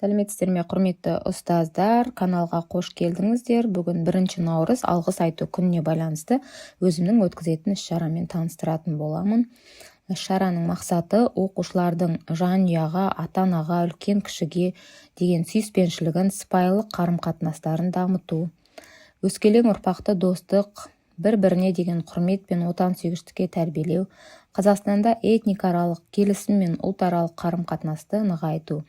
Сәлеметсіздер ме, құрметті ұстаздар, каналға қош келдіңіздер. Бүгін 1 наурыз алғыс айту күніне байланысты өзімнің өткізетін іс-шарамен таныстыратын боламын. Іс-шараның мақсаты оқушылардың жанұяға, ата-анаға, үлкен-кішіге деген сүйіспеншілігін, сыпайылық қарым-қатынастарын дамыту. Өскелең ұрпақты достық, бір-біріне деген құрмет пен отансүйгіштікке тәрбиелеу, Қазақстанда этникааралық келісім мен ұлтаралық қарым-қатынасты нығайту.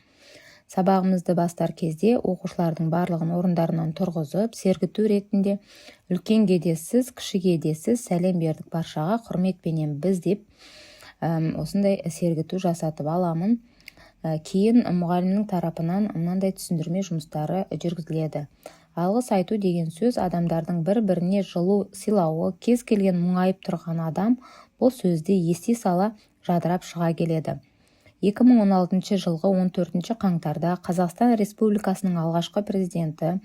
Сабағымызды бастар кезде оқушылардың барлығын орындарынан тұрғызып, сергіту ретінде үлкенге де сіз, кішіге де сіз сәлем бердік баршаға, құрметпенен біз деп осындай сергіту жасатып аламын. Кейін мұғалімнің тарапынан мынандай түсіндірме жұмыстары жүргізіледі. Алғыс айту деген сөз адамдардың бір-біріне жылу сыйлауы, кез келген мұңайып тұрған адам бұл сөзді ести сала жадырап шыға келеді. 2016 жылғы 14 қаңтарда Қазақстан Республикасының алғашқы президенті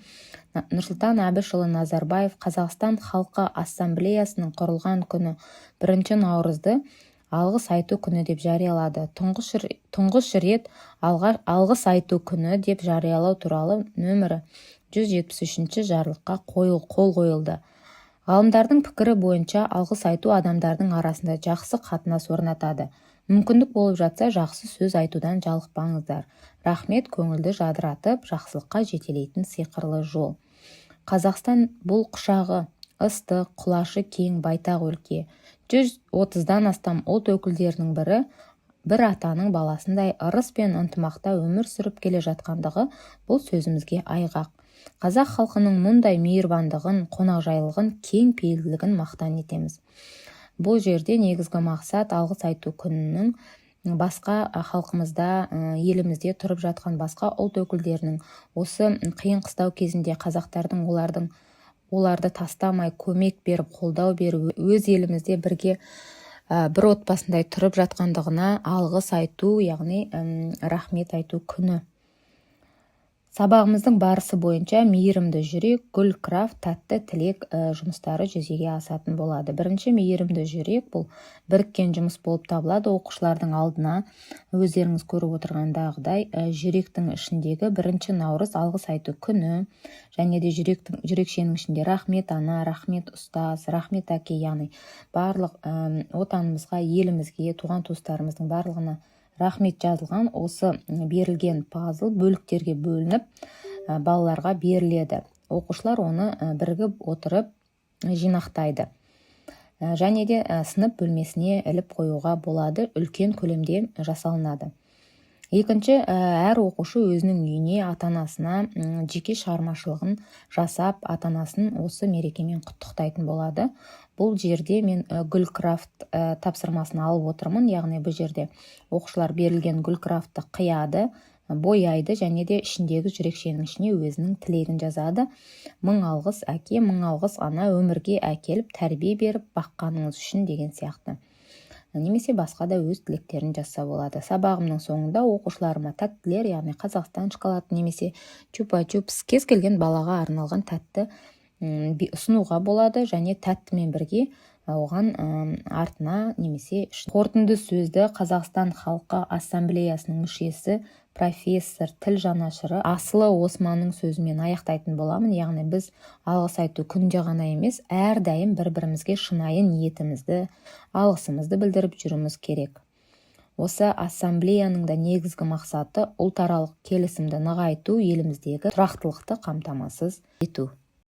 Нұрсұлтан Әбішұлы Назарбаев Қазақстан Халқы Ассамблеясының құрылған күні 1 наурызды алғыс айту күні деп жариялады. Тұңғыш рет алғыс айту күні деп жариялау туралы нөмірі 173 жарлыққа қол қойылды. Ғалымдардың пікірі бойынша алғыс айту адамдардың арасында жақсы қатынас орнатады. Мүмкіндік болып жатса, жақсы сөз айтудан жалықпаңыздар. Рахмет көңілді жадыратып, жақсылыққа жетелейтін сиқырлы жол. Қазақстан бұл құшағы ыстық, құлашы кең байтақ өлке. 130-дан астам ұлт өкілдерінің бірі, бір атаның баласындай ырыс пен ынтымақта өмір сүріп келе жатқандығы бұл сөзімізге айғақ. Қазақ халқының мұндай мейірбандығын, қонақжайлығын, кең пейілділігін мақтан етеміз. Бұл жерде негізгі мақсат алғыс айту күнінің басқа халқымызда, елімізде тұрып жатқан басқа ұлт өкілдерінің осы қиын-қыстау кезінде қазақтардың оларды тастамай көмек беріп, қолдау беріп, өз елімізде бірге бір отбасындай тұрып жатқандығына алғыс айту, яғни рахмет айту күні. Сабағымыздың барысы бойынша мейірімді жүрек, гүл крафт, тәтті тілек жұмыстары жүзеге асатын болады. Бірінші мейірімді жүрек бұл біріккен жұмыс болып табылады. Оқушылардың алдына өздеріңіз көріп отырғандағыдай жүректің ішіндегі 1 наурыз алғыс айту күні, және де жүрекшенің ішінде рахмет ана, рахмет ұстаз, рахмет әке, яғни барлық отанымызға, елімізге, туған туыстарымыздың барлығына рахмет жазылған осы берілген пазл бөліктерге бөлініп балаларға беріледі. Оқушылар оны бірігіп отырып жинақтайды. Және де сынып бөлмесіне іліп қоюға болады, үлкен көлемде жасалынады. Екінші, әр оқушы өзінің үйіне, ата-анасына жеке шығармашылығын жасап, ата-анасын осы мерекемен құттықтайтын болады. Бұл жерде мен гүл крафт тапсырмасын алып отырмын, яғни бұл жерде оқушылар берілген гүл крафтты қияды, бояйды және де ішіндегі жүрекшенің ішіне өзінің тілегін жазады. 1000 алғыс әке, 1000 алғыс ана, өмірге әкеліп тәрбие беріп баққаныңыз үшін деген сияқты. Немесе басқа да өз тілектерін жазса болады. Сабағымның соңында оқушыларыма тәттілер, яғни Қазақстан шоколады немесе чупа-чупс, кез келген балаға арналған тәтті ұсынуға болады, және тәттімен бірге оған артына немесе қорытынды сөзді Қазақстан Халқы Ассамблеясының мүшесі, профессор, тіл жанашыры Асылы Османның сөзімен аяқтайтын боламын. Яғни біз алғыс айту күнде ғана емес, әрдайым бір-бірімізге шынайы ниетімізді, алғысымызды білдіріп жүруіміз керек. Осы ассамблеяның да негізгі мақсаты ұлтаралық келісімді нығайту, еліміздегі тұрақтылықты қамтамасыз ету.